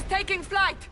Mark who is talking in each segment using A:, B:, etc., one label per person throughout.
A: taking flight!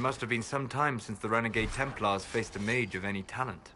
A: must have been some time since the renegade Templars faced a mage of any talent.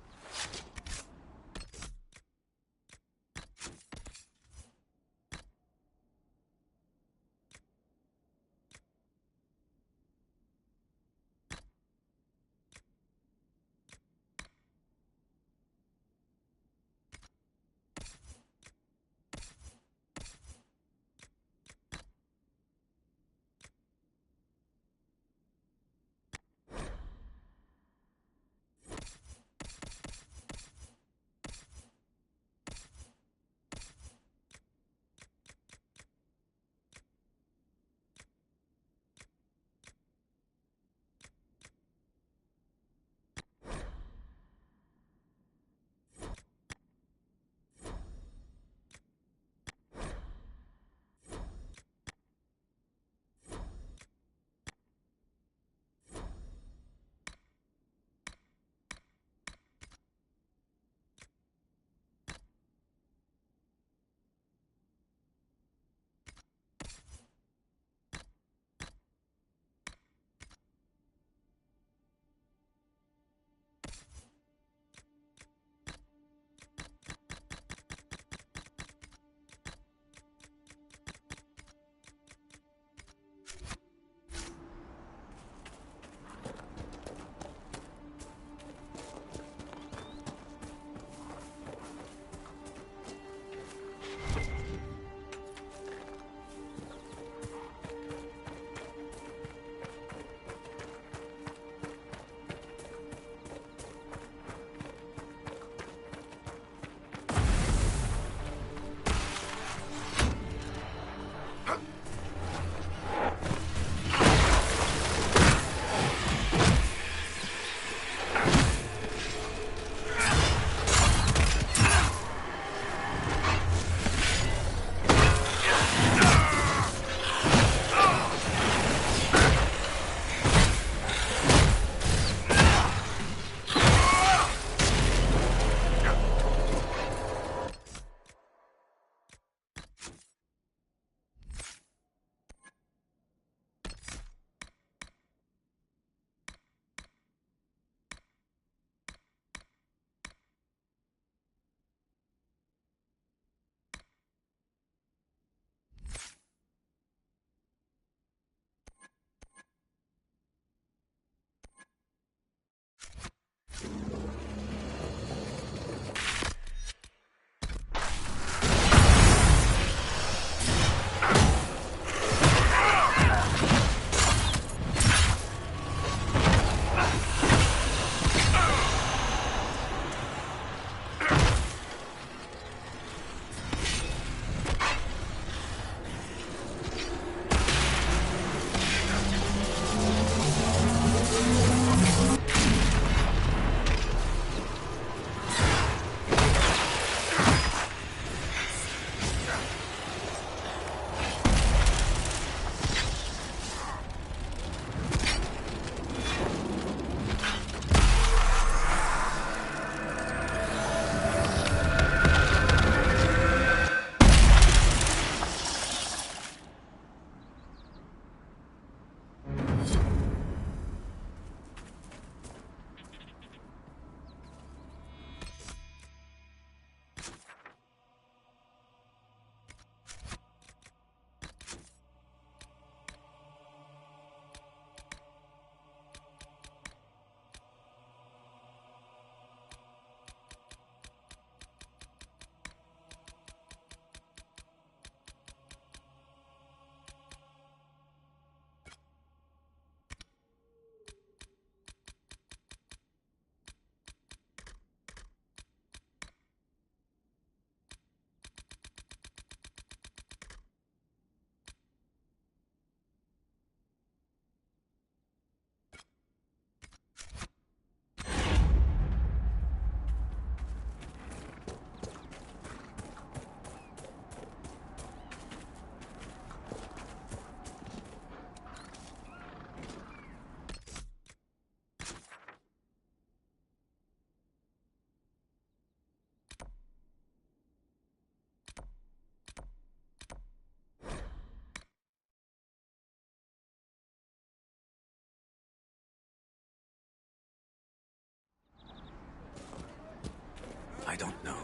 B: I don't know.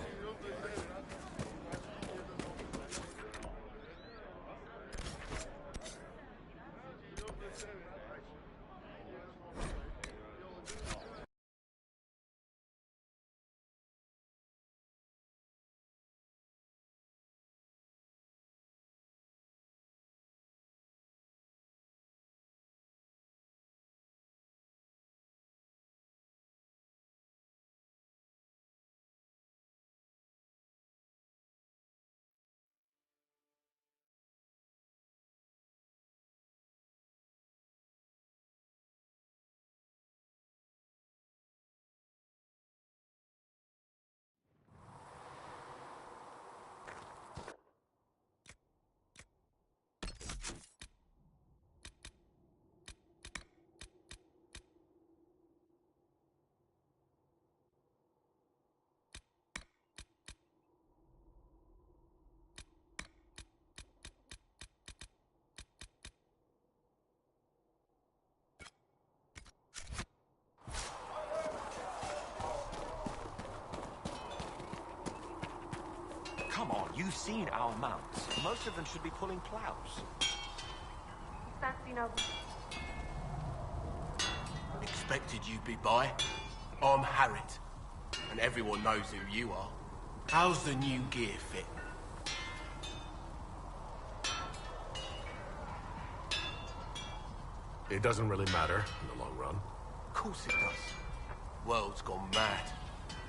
C: Come on, you've seen our mounts. Most of them should be pulling plows.
D: Fancy no.
E: Expected you'd be by. I'm Harriet, and everyone knows who you are. How's the new gear fit?
F: It doesn't really matter in the long run.
E: Of course it does. World's gone mad.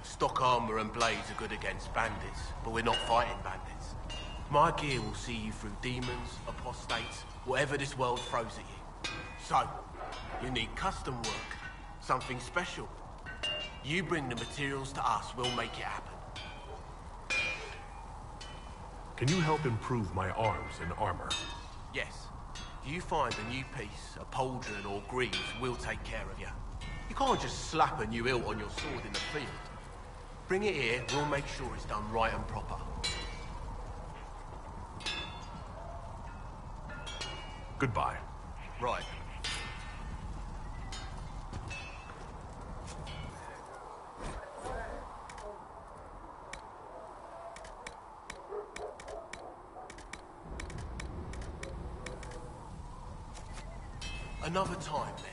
E: Stock armor and blades are good against bandits, but we're not fighting bandits. My gear will see you through demons, apostates, whatever this world throws at you. So, you need custom work, something special. You bring the materials to us, we'll make it happen.
F: Can you help improve my arms and armor?
E: Yes. You find a new piece, a pauldron or greaves, we'll take care of you. You can't just slap a new hilt on your sword in the field. Bring it here, we'll make sure it's done right and proper.
F: Goodbye.
A: Right.
E: Another time, then.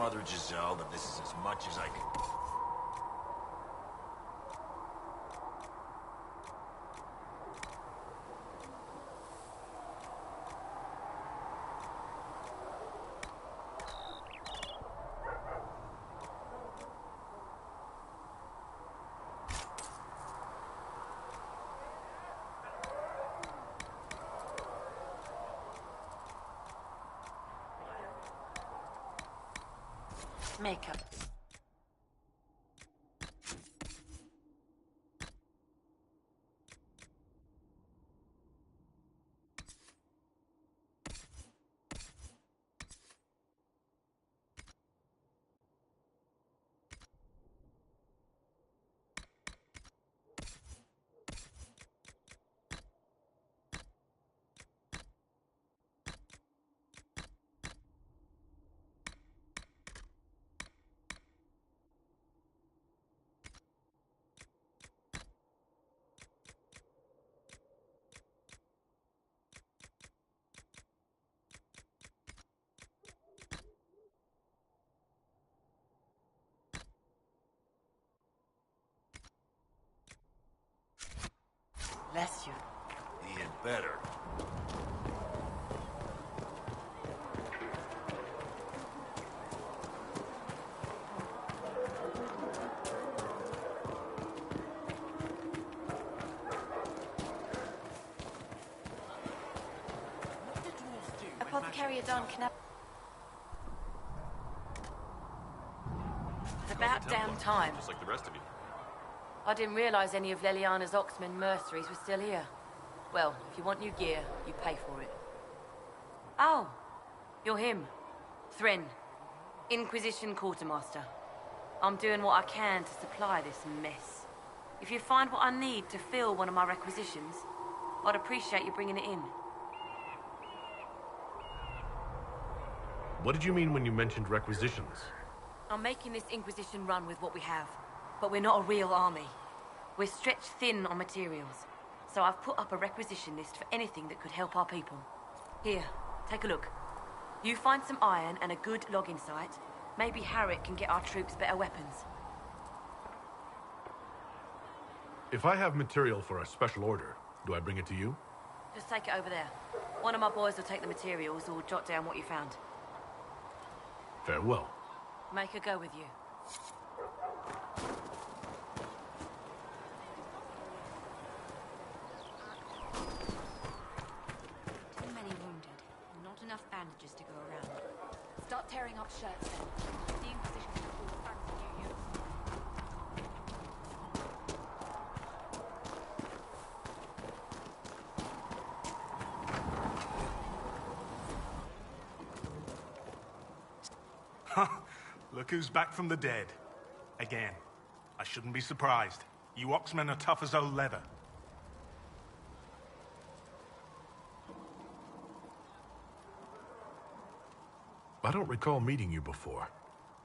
B: Mother Giselle that this is as much as I can...
G: Makeup. Bless you.
B: He had better.
G: Apothecary Adon can have... It's about damn time.
H: Just like the rest of you.
G: I didn't realize any of Leliana's Oxman mercenaries were still here. Well, if you want new gear, you pay for it. Oh, you're him. Thren. Inquisition Quartermaster. I'm doing what I can to supply this mess. If you find what I need to fill one of my requisitions, I'd appreciate you bringing it in.
F: What did you mean when you mentioned requisitions?
G: I'm making this Inquisition run with what we have, but we're not a real army. We're stretched thin on materials, so I've put up a requisition list for anything that could help our people. Here, take a look. You find some iron and a good logging site, maybe Harriet can get our troops better weapons.
F: If I have material for a special order, do I bring it to you?
G: Just take it over there. One of my boys will take the materials or jot down what you found.
F: Farewell.
G: Make her go with you.
I: Too many wounded. Not enough bandages to go around. Start tearing up shirts then. The Inquisition can call fancy new use.
J: Look who's back from the dead. Again. I shouldn't be surprised. You Oxmen are tough as old leather.
F: I don't recall meeting you before.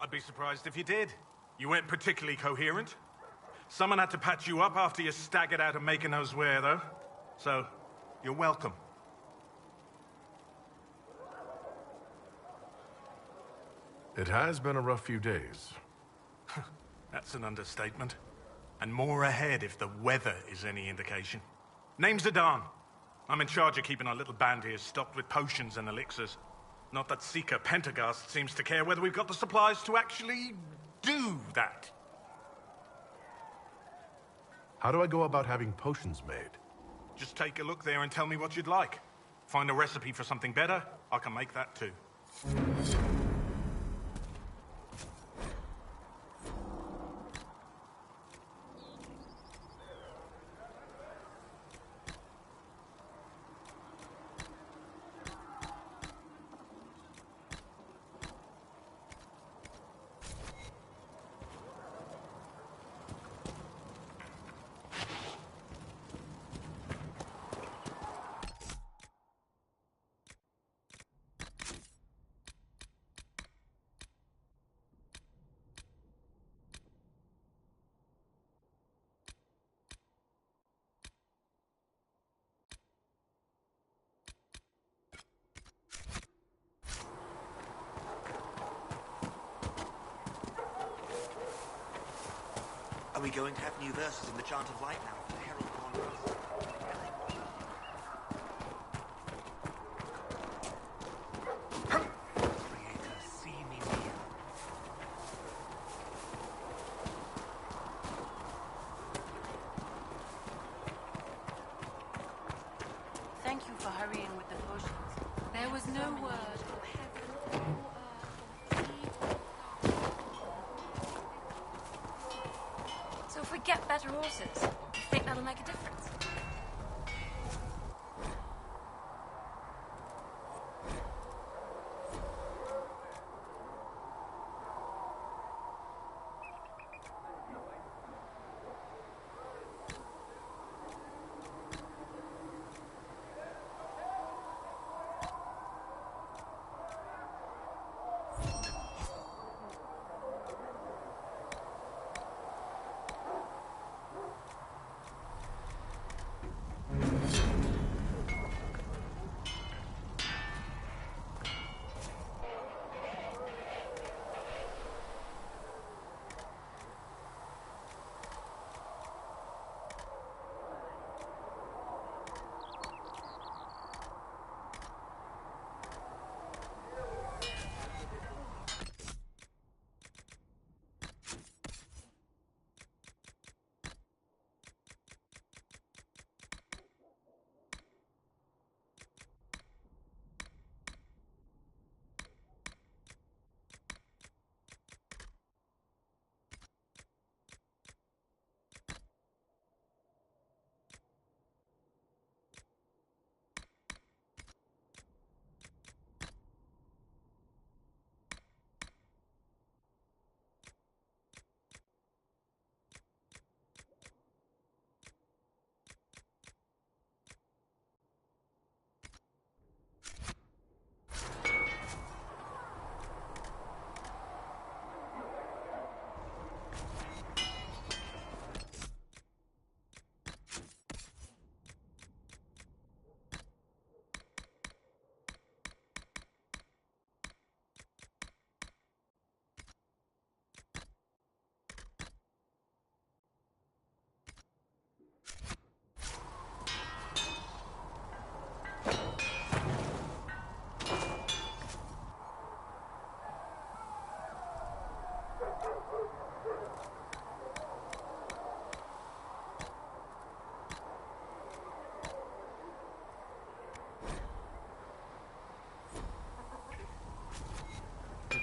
J: I'd be surprised if you did. You weren't particularly coherent. Someone had to patch you up after you staggered out of making knows where, though. So, you're welcome.
F: It has been a rough few days.
J: That's an understatement. And more ahead if the weather is any indication. Name's Adon. I'm in charge of keeping our little band here stocked with potions and elixirs. Not that Seeker Pentagast seems to care whether we've got the supplies to actually do that.
F: How do I go about having potions made?
J: Just take a look there and tell me what you'd like. Find a recipe for something better, I can make that too.
C: Are we going to have new verses in the Chant of Light now for the Herald Congress?
E: Creator, see me near.
G: Thank you for hurrying with the potions.
I: There was no word of heaven or earth or sea. So if we get better horses, you think that'll make a difference?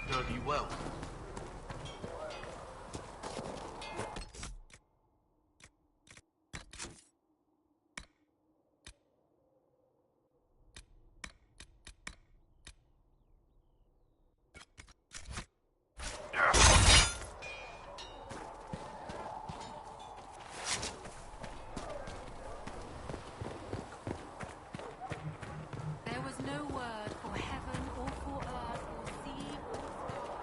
E: Bloody well.
I: There was no word for heaven or for earth or sea or sky.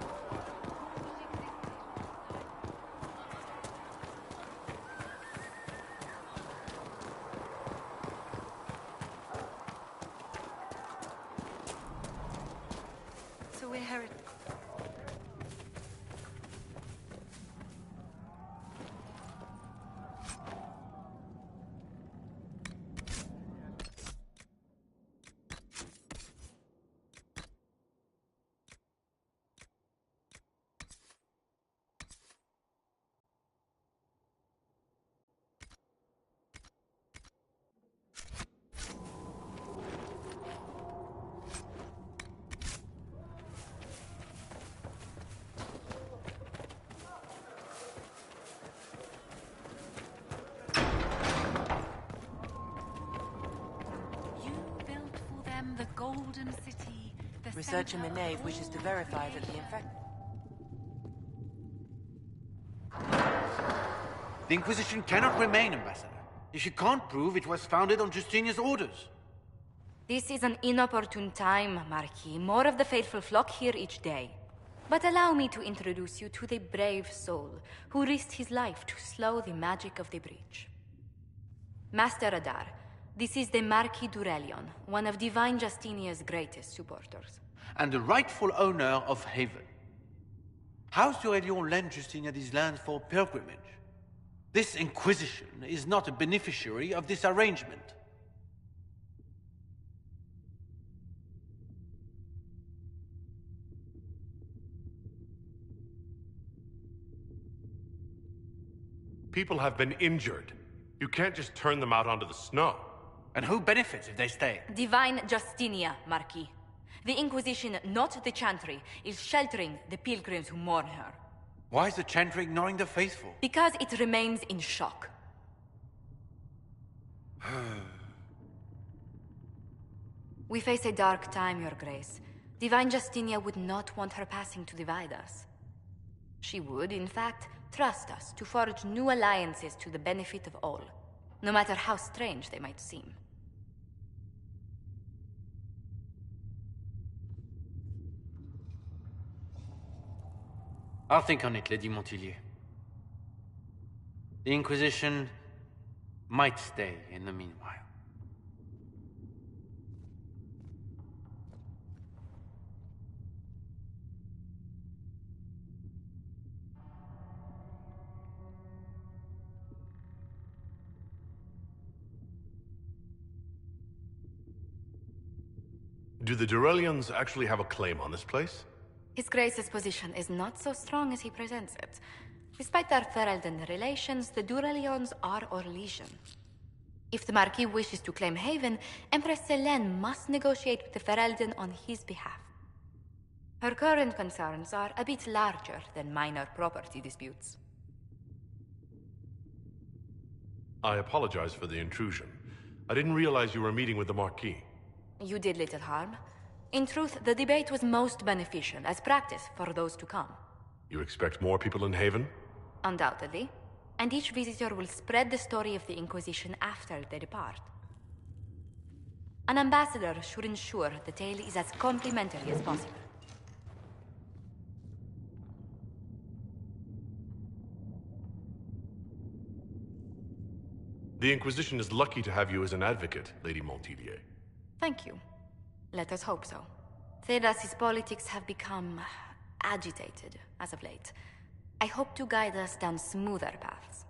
I: So we heard. The golden city. The
G: Researcher
I: center of
G: Minave wishes to
I: all
G: verify that the
I: creation.
G: infect...
H: The Inquisition cannot remain, Ambassador, if you can't prove it was founded on Justinian's orders.
K: This is an inopportune time, Marquis. More of the faithful flock here each day. But allow me to introduce you to the brave soul who risked his life to slow the magic of the breach. Master Adar, this is the Marquis d'Aurelion, one of Divine Justinia's greatest supporters.
H: And the rightful owner of Haven. House d'Aurelion lent Justinia these lands for pilgrimage. This Inquisition is not a beneficiary of this arrangement.
F: People have been injured. You can't just turn them out onto the snow.
H: And who benefits if they stay?
K: Divine Justinia, Marquis. The Inquisition, not the Chantry, is sheltering the pilgrims who mourn her.
H: Why is the Chantry ignoring the faithful?
K: Because it remains in shock. We face a dark time, Your Grace. Divine Justinia would not want her passing to divide us. She would, in fact, trust us to forge new alliances to the benefit of all, no matter how strange they might seem.
H: I'll think on it, Lady Montilyet. The Inquisition might stay in the meanwhile.
F: Do the Durelians actually have a claim on this place?
K: His Grace's position is not so strong as he presents it. Despite their Ferelden relations, the Durelions are Orlesian. If the Marquis wishes to claim Haven, Empress Selene must negotiate with the Ferelden on his behalf. Her current concerns are a bit larger than minor property disputes.
F: I apologize for the intrusion. I didn't realize you were meeting with the Marquis.
K: You did little harm. In truth, the debate was most beneficial as practice for those to come.
F: You expect more people in Haven?
K: Undoubtedly. And each visitor will spread the story of the Inquisition after they depart. An ambassador should ensure the tale is as complimentary as possible.
F: The Inquisition is lucky to have you as an advocate, Lady Montilyet.
K: Thank you. Let us hope so. Thedas's politics have become agitated as of late. I hope to guide us down smoother paths.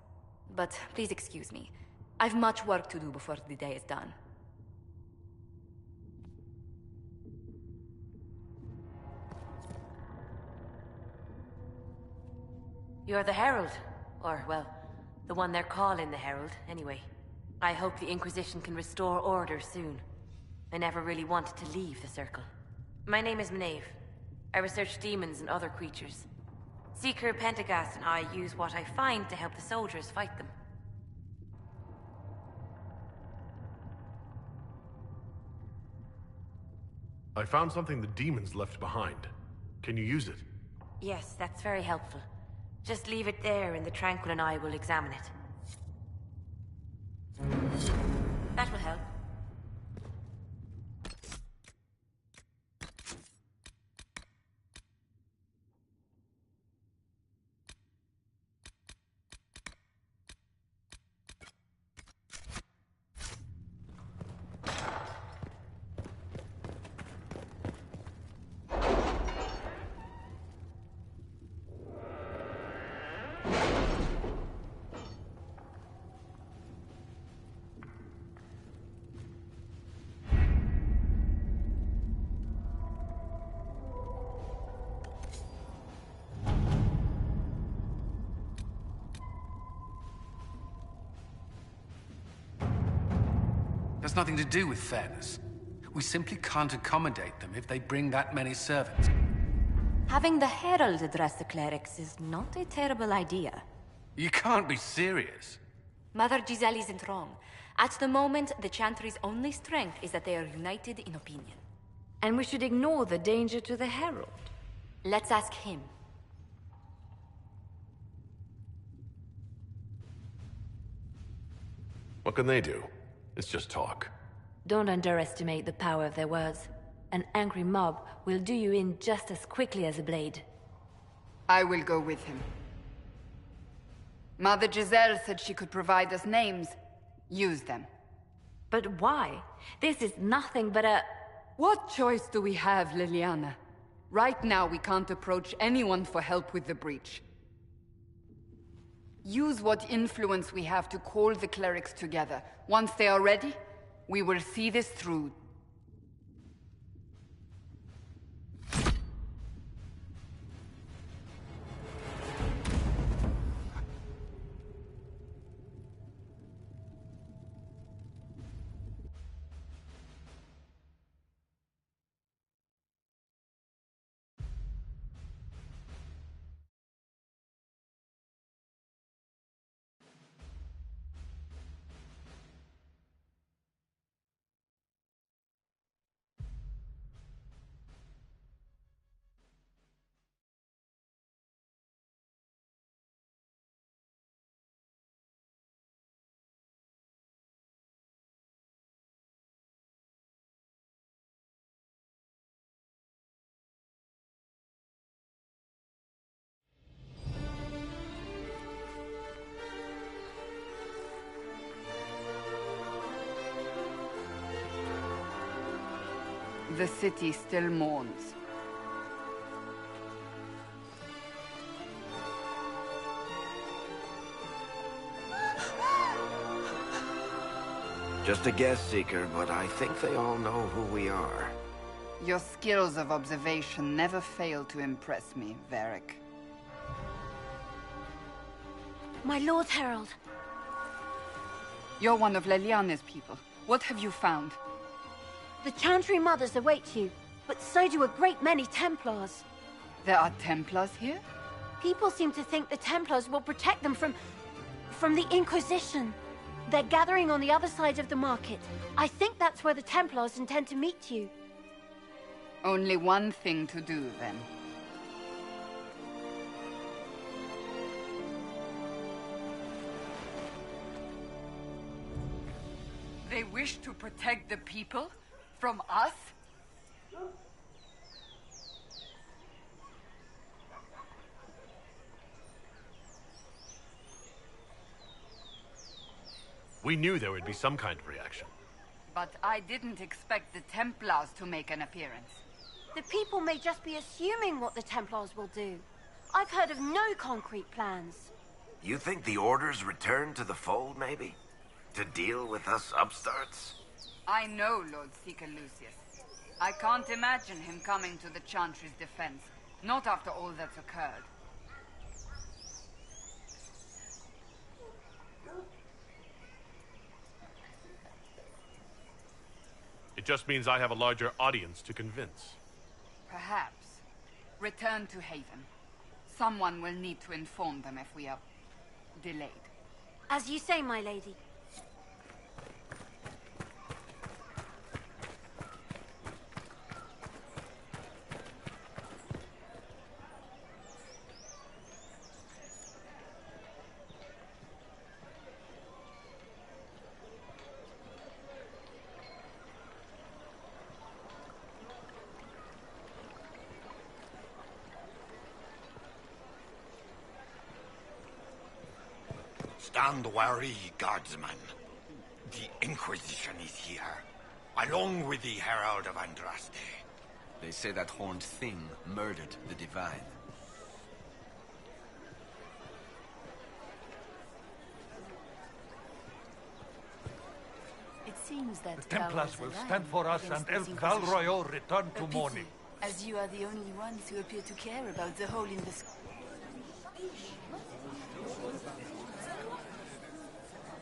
K: But please excuse me. I've much work to do before the day is done.
G: You're the Herald. Or, well, the one they're calling the Herald, anyway. I hope the Inquisition can restore order soon. I never really wanted to leave the Circle. My name is Maeve. I research demons and other creatures. Seeker, Pentagast, and I use what I find to help the soldiers fight them.
F: I found something the demons left behind. Can you use it?
G: Yes, that's very helpful. Just leave it there and the Tranquil and I will examine it. That will help.
L: Has nothing to do with fairness. We simply can't accommodate them if they bring that many servants.
K: Having the Herald address the clerics is not a terrible idea.
L: You can't be serious.
K: Mother Giselle isn't wrong. At the moment, the Chantry's only strength is that they are united in opinion.
I: And we should ignore the danger to the Herald.
K: Let's ask him.
F: What can they do? It's just talk.
I: Don't underestimate the power of their words. An angry mob will do you in just as quickly as a blade.
M: I will go with him. Mother Giselle said she could provide us names. Use them.
I: But why? This is nothing but a...
M: What choice do we have, Liliana? Right now we can't approach anyone for help with the breach. Use what influence we have to call the clerics together. Once they are ready, we will see this through. The city still mourns.
N: Just a guess, Seeker, but I think they all know who we are.
M: Your skills of observation never fail to impress me, Varric.
O: My Lord Herald.
M: You're one of Leliana's people. What have you found?
O: The Chantry Mothers await you, but so do a great many Templars.
M: There are Templars here?
O: People seem to think the Templars will protect them from the Inquisition. They're gathering on the other side of the market. I think that's where the Templars intend to meet you.
M: Only one thing to do, then. They wish to protect the people? From us?
F: We knew there would be some kind of reaction.
M: But I didn't expect the Templars to make an appearance.
O: The people may just be assuming what the Templars will do. I've heard of no concrete plans.
N: You think the Order's return to the fold, maybe? To deal with us upstarts?
M: I know Lord Seeker Lucius. I can't imagine him coming to the Chantry's defense. Not after all that's occurred.
F: It just means I have a larger audience to convince.
M: Perhaps. Return to Haven. Someone will need to inform them if we are delayed.
O: As you say, my lady.
B: Stand wary, guardsman. The Inquisition is here, along with the Herald of Andraste.
P: They say that horned thing murdered the Divine.
Q: It seems that
R: the Templars will stand for us and help Val Royal return to mourning.
Q: As you are the only ones who appear to care about the hole in the sky.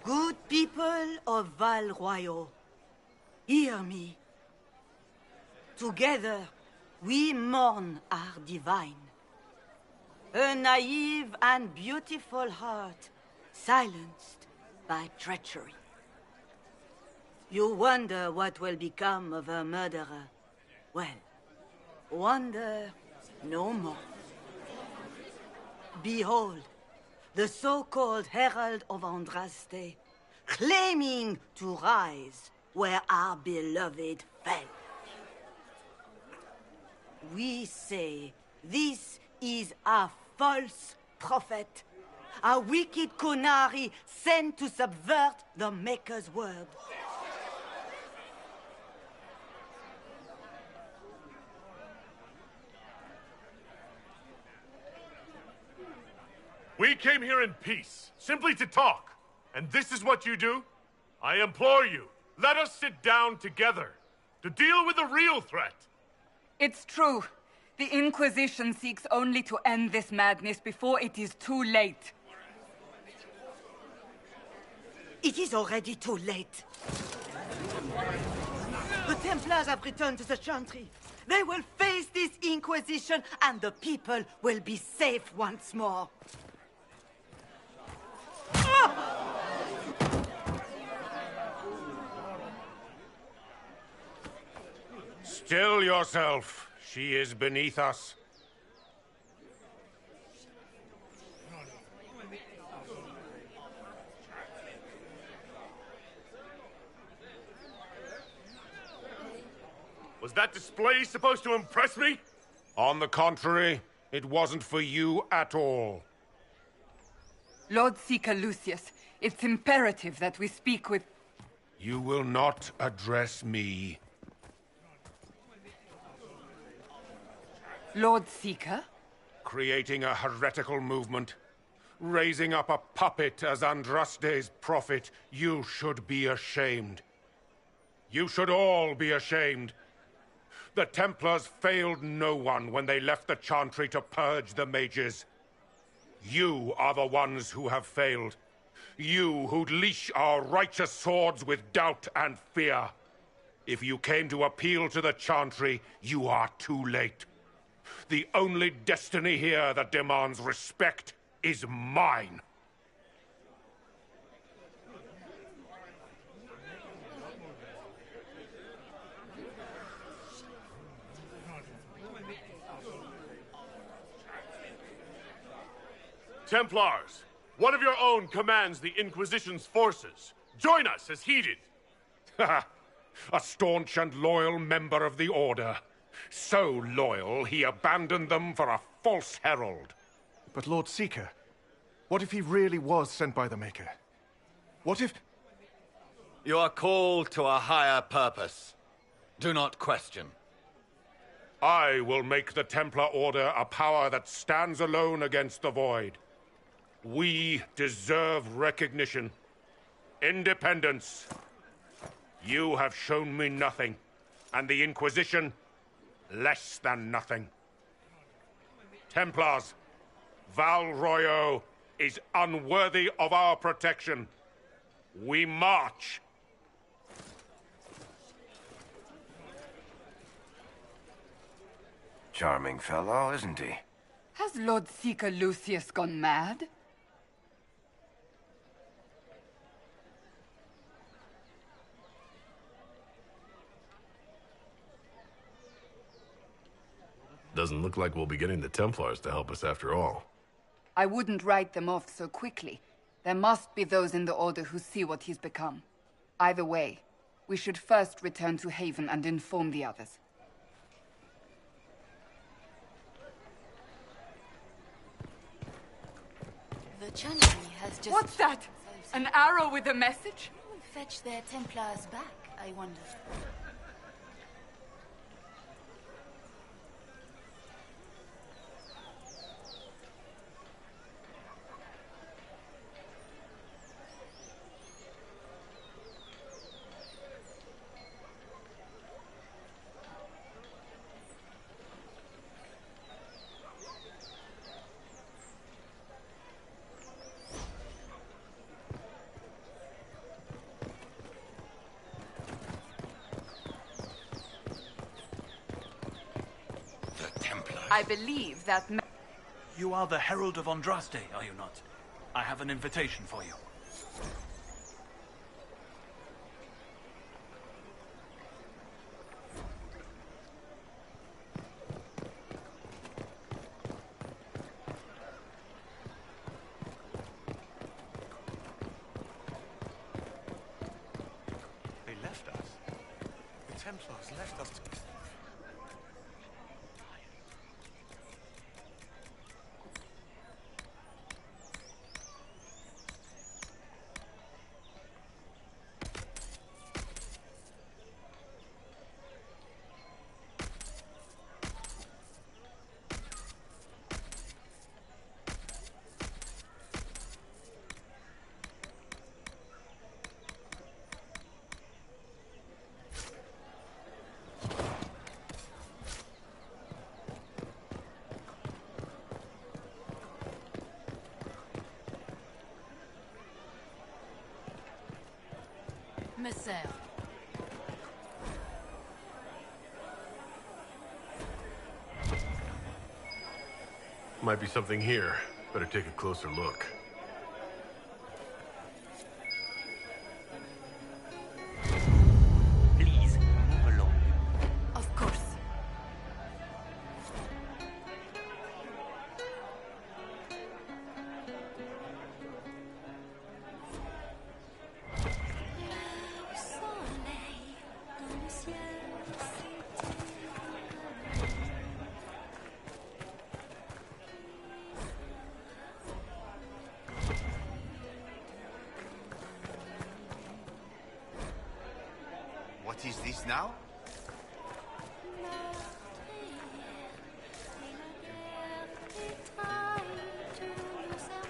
S: Good people of Val Royal, hear me. Together, we mourn our divine. A naive and beautiful heart, silenced by treachery. You wonder what will become of a murderer. Well, wonder no more. Behold, the so-called Herald of Andraste, claiming to rise where our beloved fell. We say this is a false prophet, a wicked Kunari sent to subvert the Maker's word.
F: We came here in peace, simply to talk. And this is what you do? I implore you, let us sit down together to deal with the real threat.
M: It's true. The Inquisition seeks only to end this madness before it is too late.
S: It is already too late. The Templars have returned to the Chantry. They will face this Inquisition, and the people will be safe once more.
T: Still yourself. She is beneath us.
F: Was that display supposed to impress me?
T: On the contrary, it wasn't for you at all.
M: Lord Seeker Lucius, it's imperative that we speak with...
T: You will not address me.
M: Lord Seeker?
T: Creating a heretical movement. Raising up a puppet as Andraste's prophet. You should be ashamed. You should all be ashamed. The Templars failed no one when they left the Chantry to purge the mages. You are the ones who have failed. You who'd leash our righteous swords with doubt and fear. If you came to appeal to the Chantry, you are too late. The only destiny here that demands respect is mine.
F: Templars, one of your own commands the Inquisition's forces. Join us as heeded.
T: A staunch and loyal member of the Order. So loyal, he abandoned them for a false herald.
U: But Lord Seeker, what if he really was sent by the Maker? What if...
V: You are called to a higher purpose. Do not question.
T: I will make the Templar Order a power that stands alone against the Void. We deserve recognition. Independence. You have shown me nothing, and the Inquisition, less than nothing. Templars, Val Royo is unworthy of our protection. We march.
N: Charming fellow, isn't he?
M: Has Lord Seeker Lucius gone mad?
F: Doesn't look like we'll be getting the Templars to help us after all.
M: I wouldn't write them off so quickly. There must be those in the Order who see what he's become. Either way, we should first return to Haven and inform the others.
Q: The Chantry has just...
M: What's that? An arrow with a message?
Q: Who will fetch their Templars back, I wonder?
M: I believe that...
R: You are the Herald of Andraste, are you not? I have an invitation for you.
J: They left us. The Templars left us.
Q: me sers.
F: Might be something here. Better take a closer look.
Q: Please, move along. Of course.
A: What is this now?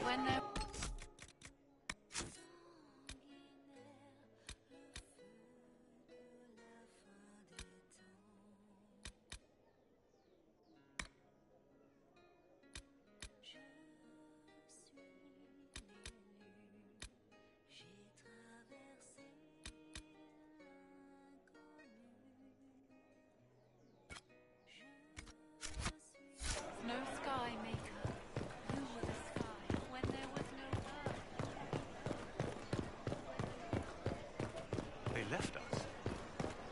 Q: When there... No sky maker. You were the sky when there was no earth.
C: They left us.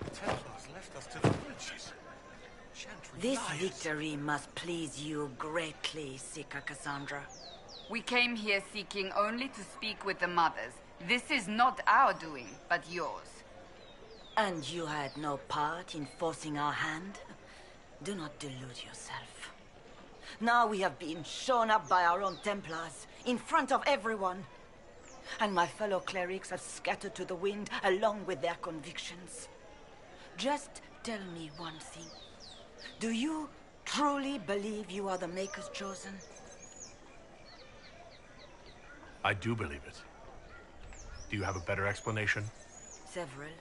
C: The Templars left us to the witches. Chantry
S: This
C: liars.
S: victory must please you greatly, Sika Cassandra.
M: We came here seeking only to speak with the mothers. This is not our doing, but yours.
S: And you had no part in forcing our hand? Do not delude yourself. Now we have been shown up by our own Templars, in front of everyone. And my fellow clerics have scattered to the wind along with their convictions. Just tell me one thing. Do you truly believe you are the Maker's chosen?
F: I do believe it. Do you have a better explanation?
S: Several,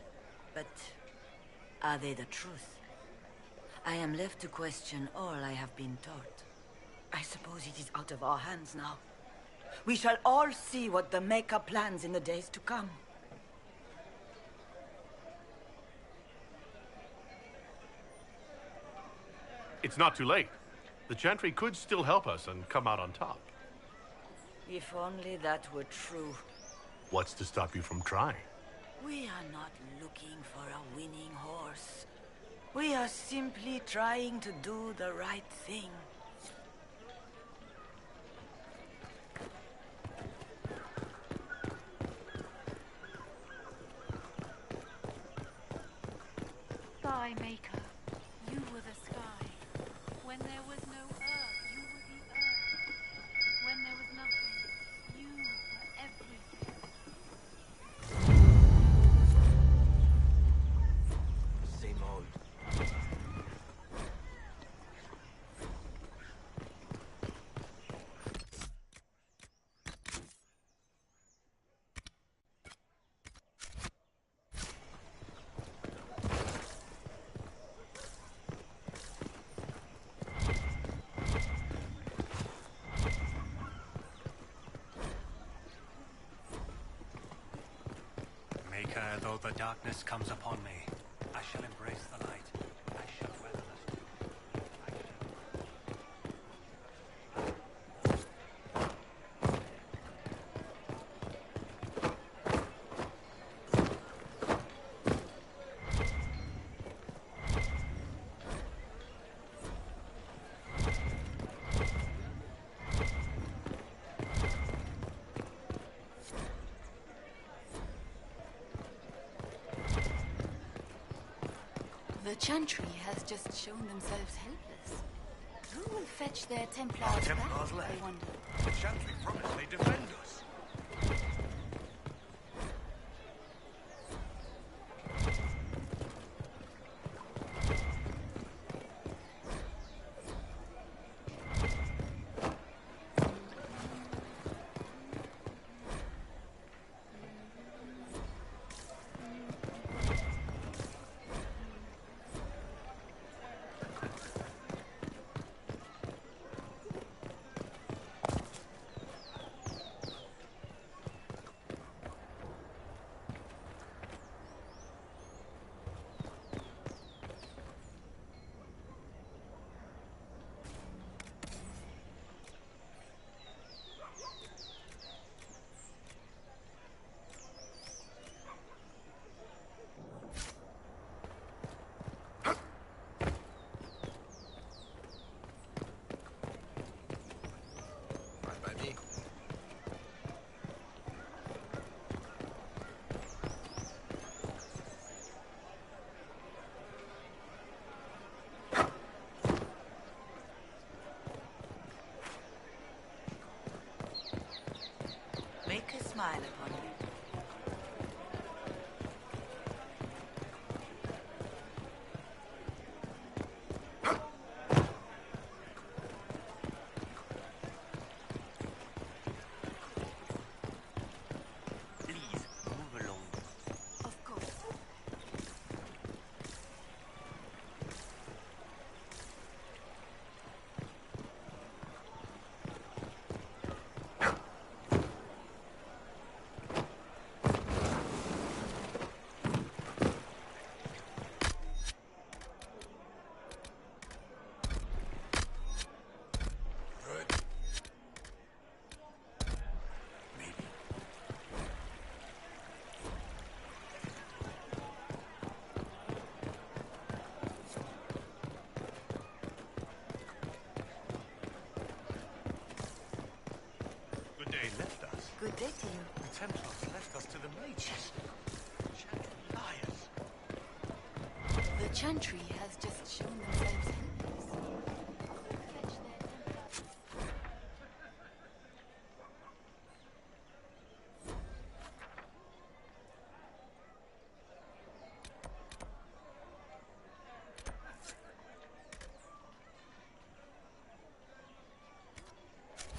S: but are they the truth? I am left to question all I have been taught. I suppose it is out of our hands now. We shall all see what the Maker plans in the days to come.
F: It's not too late. The Chantry could still help us and come out on top.
S: If only that were true.
F: What's to stop you from trying?
S: We are not looking for a winning horse. We are simply trying to do the right thing.
Q: Sky maker. You were the sky. When there was no earth, you were the earth. When there was nothing, you were everything.
E: Same old.
L: Maker, though the darkness comes upon me, I shall embrace the light. I shall weather the storm.
Q: The Chantry has just shown themselves helpless. Who will fetch their Templars
C: Our
Q: back,
C: Templars left.
Q: I wonder?
C: The Chantry promised they'd defend us.
S: smile upon you.
L: Please, move along.
S: Of course.
J: Good day left us.
S: Good day to you.
J: The Templars left us to the mages. Liars.
M: The Chantry has just shown themselves enemies.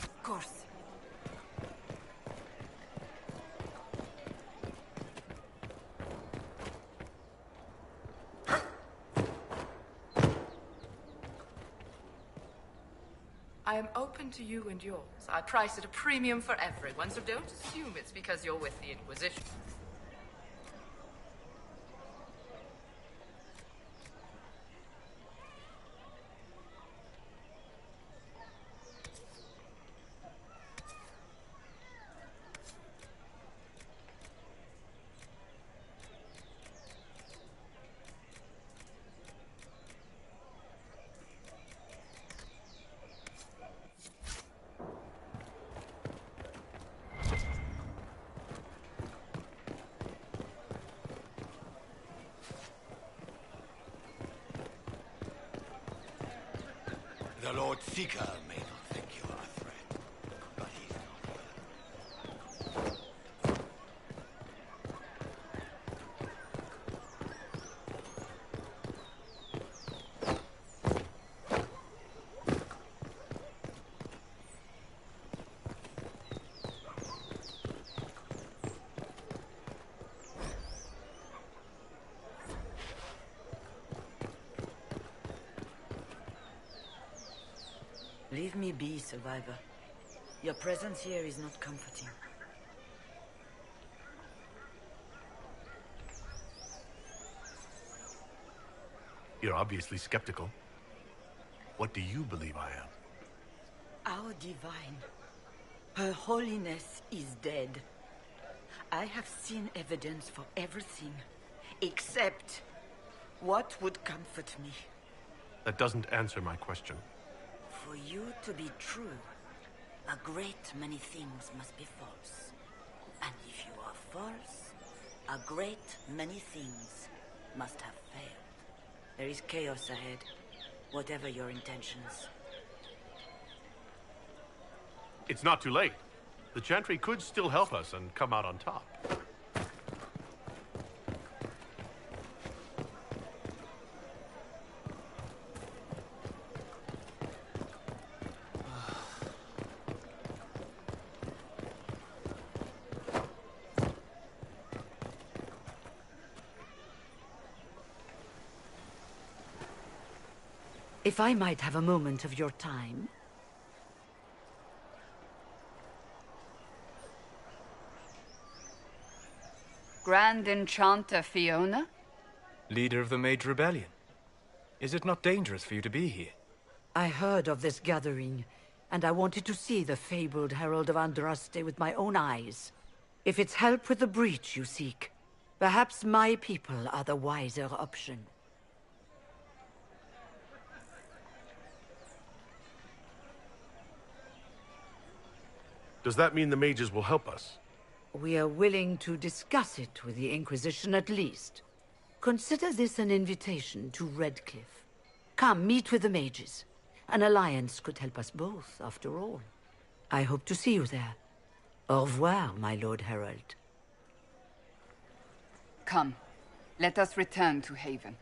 S: Of course.
D: I am open to you and yours. I price at a premium for everyone, so don't assume it's because you're with the Inquisition.
B: The Lord Seeker may not think you are a threat, but he's not here.
S: Leave me be, survivor. Your presence here is not comforting.
F: You're obviously skeptical. What do you believe I am?
S: Our divine. Her holiness is dead. I have seen evidence for everything, except what would comfort me.
F: That doesn't answer my question.
S: For you to be true, a great many things must be false. And if you are false, a great many things must have failed. There is chaos ahead, whatever your intentions.
F: It's not too late. The Chantry could still help us and come out on top.
H: If I might have a moment of your time.
M: Grand Enchanter Fiona?
W: Leader of the Mage Rebellion. Is it not dangerous for you to be here?
H: I heard of this gathering, and I wanted to see the fabled Herald of Andraste with my own eyes. If it's help with the breach you seek, perhaps my people are the wiser option.
F: Does that mean the mages will help us?
H: We are willing to discuss it with the Inquisition at least. Consider this an invitation to Redcliffe. Come, meet with the mages. An alliance could help us both, after all. I hope to see you there. Au revoir, my Lord Herald.
M: Come, let us return to Haven.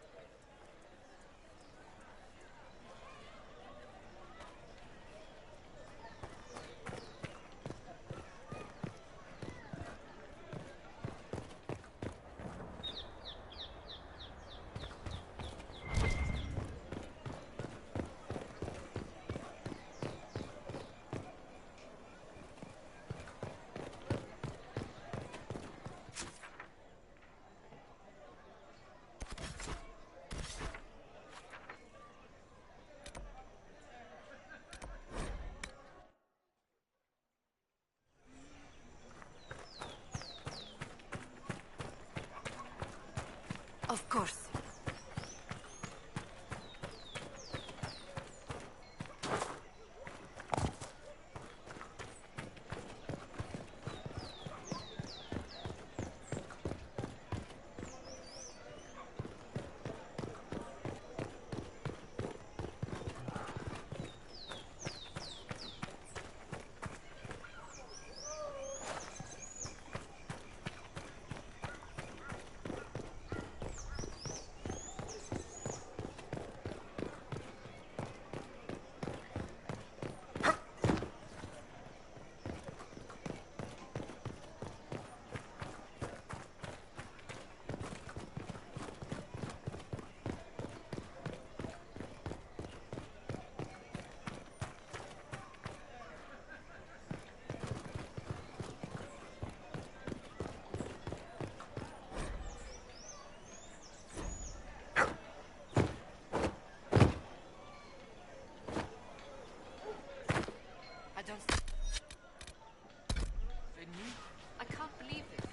H: Of course.
D: I don't... I can't believe it.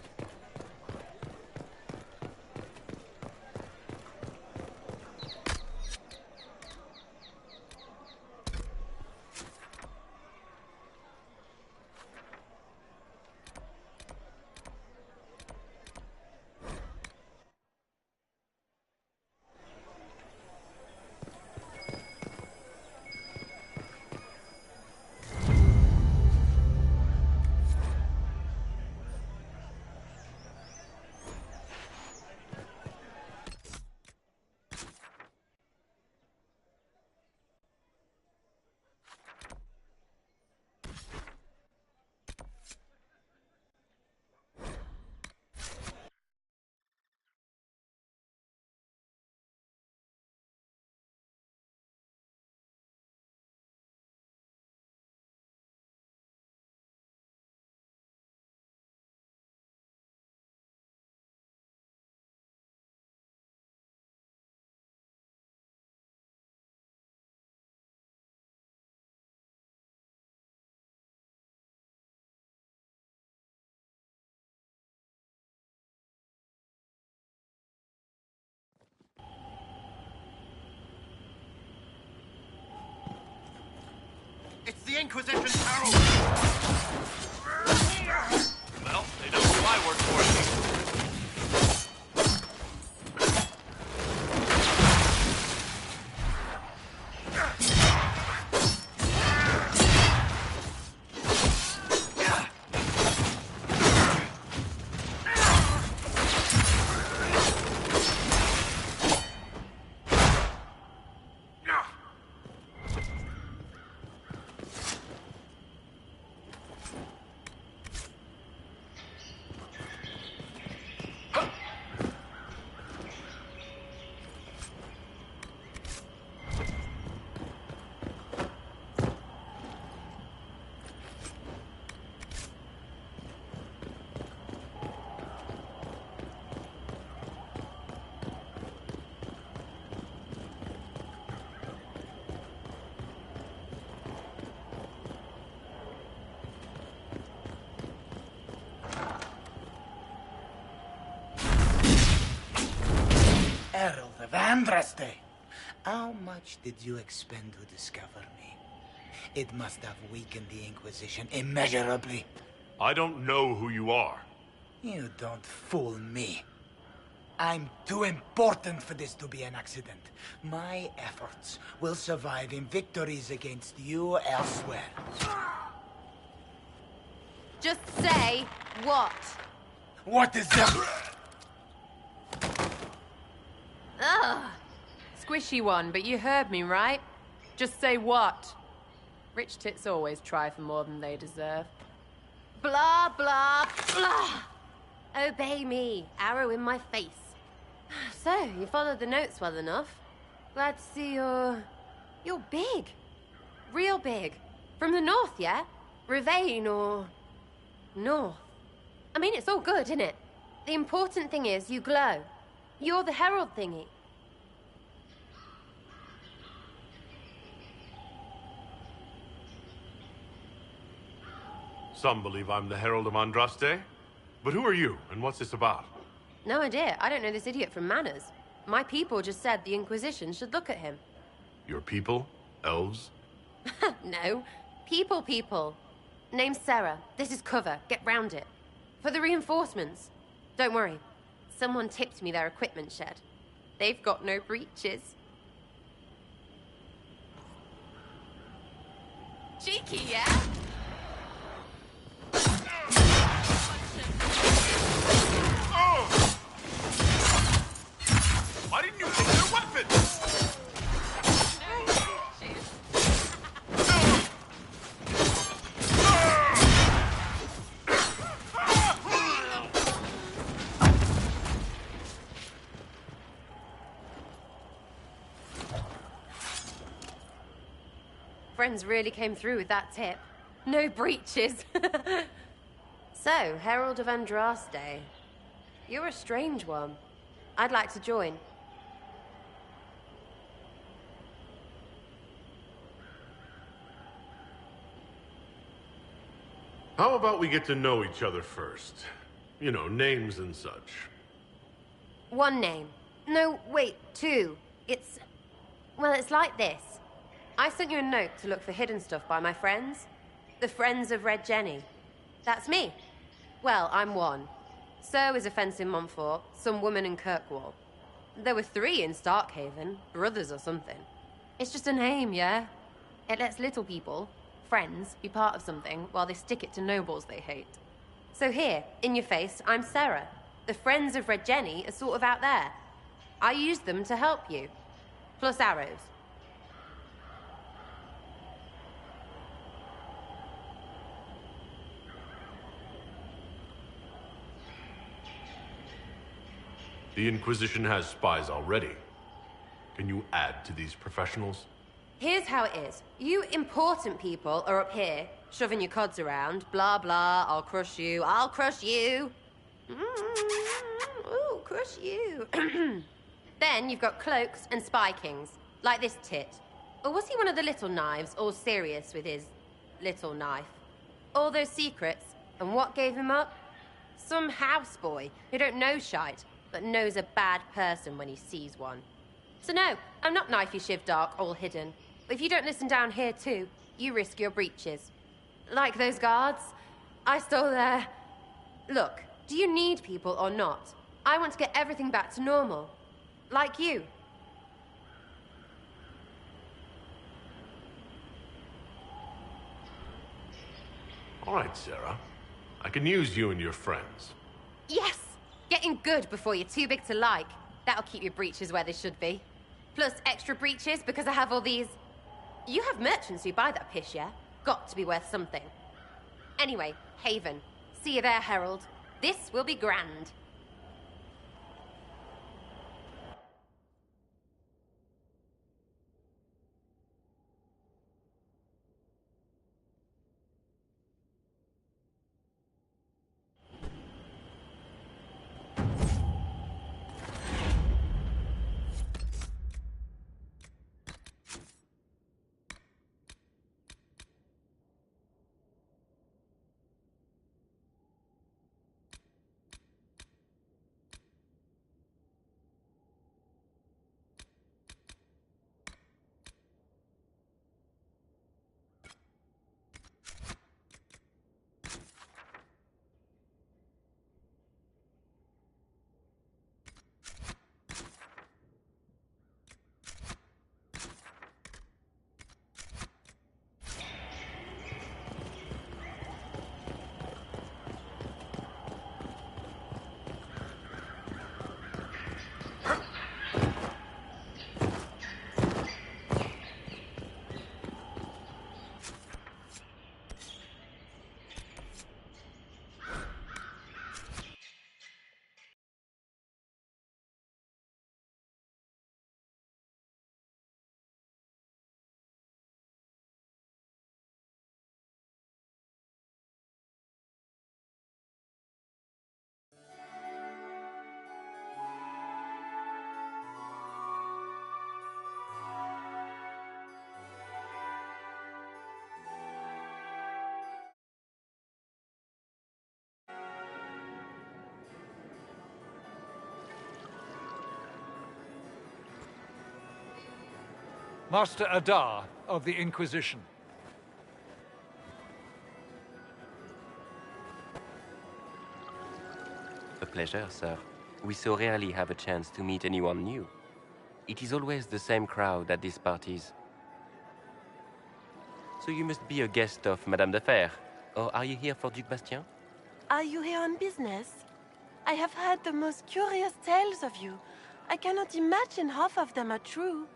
V: It's the Inquisition's herald! Well, they know who I work for, at least.
G: Herald of Andraste. How much did you expend to discover me? It must have weakened the Inquisition immeasurably.
F: I don't know who you are.
G: You don't fool me. I'm too important for this to be an accident. My efforts will survive in victories against you elsewhere.
I: Just say what.
B: What is that?
I: Ugh.
K: Squishy one, but you heard me, right? Just say what. Rich tits always try for more than they deserve.
I: Blah, blah, blah. Obey me. Arrow in my face. So, you followed the notes well enough. Glad to see you're big. Real big. From the north, yeah? Ravane or... north. I mean, it's all good, isn't it? The important thing is you glow. You're the herald thingy.
F: Some believe I'm the Herald of Andraste. But who are you, and what's this about?
I: No idea. I don't know this idiot from Manners. My people just said the Inquisition should look at him.
F: Your people? Elves?
I: No. People. Name's Sarah. This is cover. Get round it. For the reinforcements. Don't worry. Someone tipped me their equipment shed. They've got no breaches. Cheeky, yeah?
F: Why didn't you take their weapons?
I: Friends really came through with that tip. No breaches. So, Herald of Andraste. You're a strange one. I'd like to join.
F: How about we get to know each other first? You know, names and such.
I: One name. No, wait, two. Well, it's like this. I sent you a note to look for hidden stuff by my friends. The Friends of Red Jenny. That's me. Well, I'm one. So is a fence in Montfort, some woman in Kirkwall. There were 3 in Starkhaven, brothers or something. It's just a name, yeah? It lets little people, friends, be part of something while they stick it to nobles they hate. So here, in your face, I'm Sarah. The Friends of Red Jenny are sort of out there. I use them to help you. Plus arrows.
F: The Inquisition has spies already. Can you add to these professionals?
I: Here's how it is. You important people are up here, shoving your cods around. Blah, blah, I'll crush you. Ooh, crush you. Then you've got cloaks and spy kings, like this tit. Or was he one of the little knives, all serious with his little knife? All those secrets, and what gave him up? Some houseboy who don't know shite, but knows a bad person when he sees one. So no, I'm not knifey shiv dark, all hidden. But if you don't listen down here too, you risk your breeches. Like those guards, I stole their... Look, do you need people or not? I want to get everything back to normal. Like you.
F: All right, Sarah. I can use you and your friends.
I: Yes! Getting good before you're too big to like. That'll keep your breeches where they should be. Plus extra breeches because I have all these... You have merchants who buy that piss, yeah? Got to be worth something. Anyway, Haven. See you there, Herald. This will be grand.
O: Master Adar of the Inquisition.
P: A pleasure, sir. We so rarely have a chance to meet anyone new. It is always the same crowd at these parties. So you must be a guest of Madame de Fer, or are you here for Duc Bastien?
U: Are you here on business? I have heard the most curious tales of you. I cannot imagine half of them are true.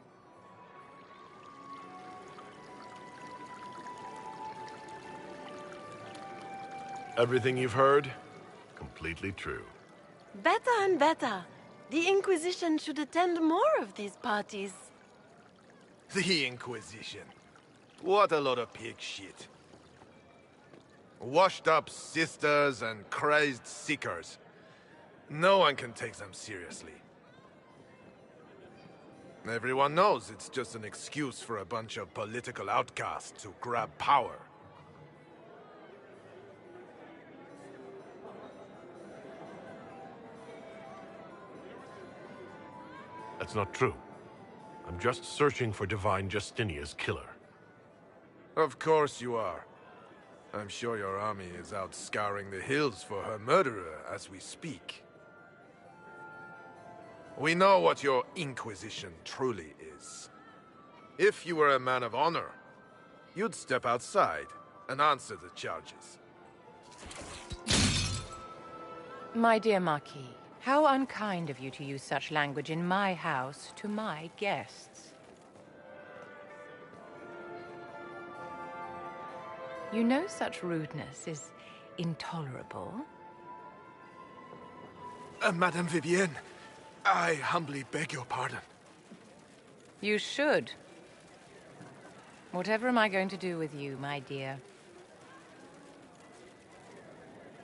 F: Everything you've heard, completely true.
U: Better and better. The Inquisition should attend more of these parties.
X: The Inquisition. What a lot of pig shit. Washed up sisters and crazed seekers. No one can take them seriously. Everyone knows it's just an excuse for a bunch of political outcasts to grab power.
F: That's not true. I'm just searching for Divine Justinia's killer.
X: Of course you are. I'm sure your army is out scouring the hills for her murderer as we speak. We know what your Inquisition truly is. If you were a man of honor, you'd step outside and answer the charges.
K: My dear Marquis, how unkind of you to use such language in my house to my guests. You know such rudeness is intolerable.
X: Madame Vivienne, I humbly beg your pardon.
K: You should. Whatever am I going to do with you, my dear?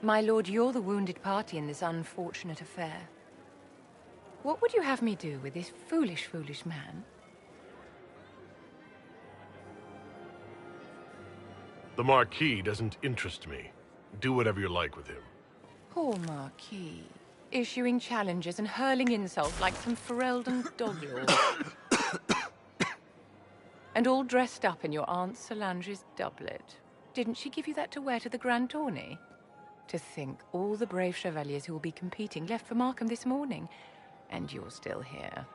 K: My lord, you're the wounded party in this unfortunate affair. What would you have me do with this foolish, foolish man?
F: The Marquis doesn't interest me. Do whatever you like with him.
K: Poor Marquis. Issuing challenges and hurling insults like some Ferelden doglord. And all dressed up in your Aunt Solange's doublet. Didn't she give you that to wear to the Grand Tourney? To think all the brave chevaliers who will be competing left for Markham this morning, and you're still here.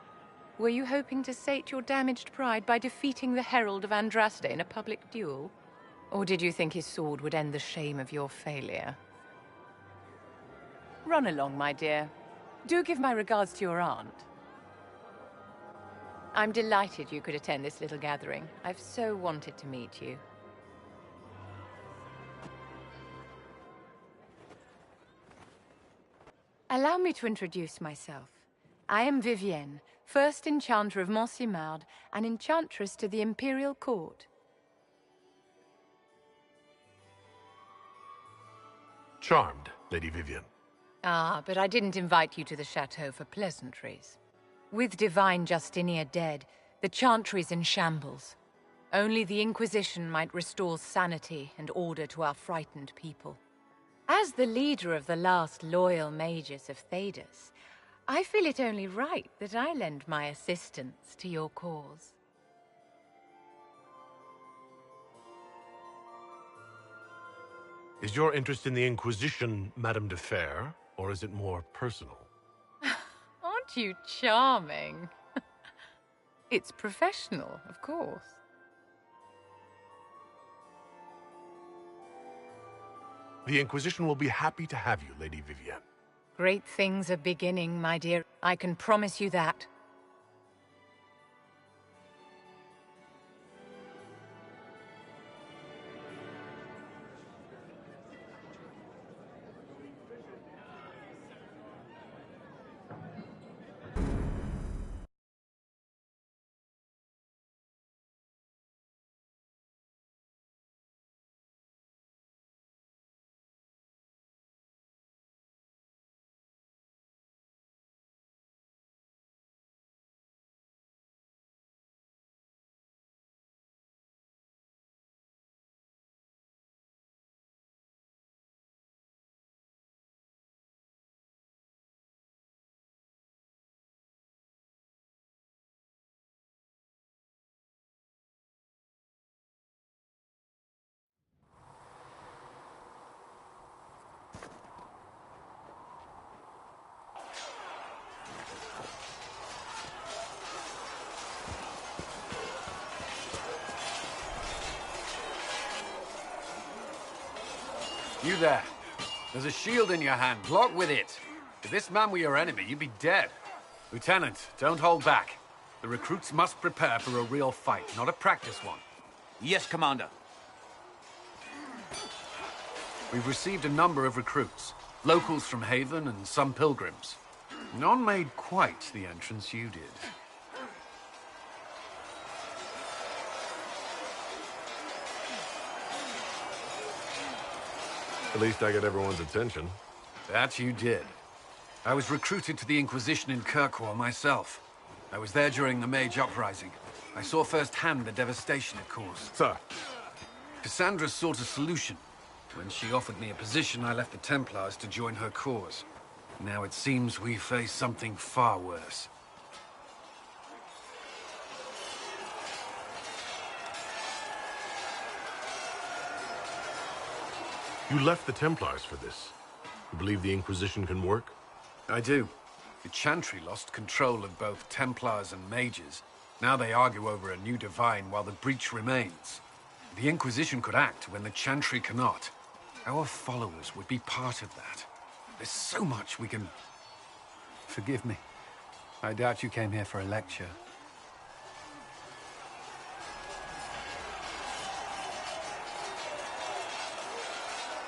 K: Were you hoping to sate your damaged pride by defeating the Herald of Andraste in a public duel? Or did you think his sword would end the shame of your failure? Run along, my dear. Do give my regards to your aunt. I'm delighted you could attend this little gathering. I've so wanted to meet you. Allow me to introduce myself. I am Vivienne, first Enchanter of Montsimard and Enchantress to the Imperial Court.
F: Charmed, Lady Vivienne.
K: Ah, but I didn't invite you to the chateau for pleasantries. With Divine Justinia dead, the Chantry's in shambles. Only the Inquisition might restore sanity and order to our frightened people. As the leader of the last loyal mages of Thedas, I feel it only right that I lend my assistance to your cause.
F: Is your interest in the Inquisition, Madame de Fer, or is it more personal?
K: Aren't you charming? It's professional, of course.
F: The Inquisition will be happy to have you, Lady Vivienne.
K: Great things are beginning, my dear. I can promise you that.
A: You there. There's a shield in your hand. Block with it. If this man were your enemy, you'd be dead. Lieutenant, don't hold back. The recruits must prepare for a real fight, not a practice one.
N: Yes, Commander.
A: We've received a number of recruits. Locals from Haven and some pilgrims. None made quite the entrance you did.
X: At least I got everyone's attention.
A: That you did. I was recruited to the Inquisition in Kirkwall myself. I was there during the Mage Uprising. I saw firsthand the devastation it caused.
X: Sir.
A: Cassandra sought a solution. When she offered me a position, I left the Templars to join her cause. Now it seems we face something far worse.
F: You left the Templars for this. You believe the Inquisition can work?
A: I do. The Chantry lost control of both Templars and Mages. Now they argue over a new Divine while the breach remains. The Inquisition could act when the Chantry cannot. Our followers would be part of that. There's so much we can... Forgive me. I doubt you came here for a lecture.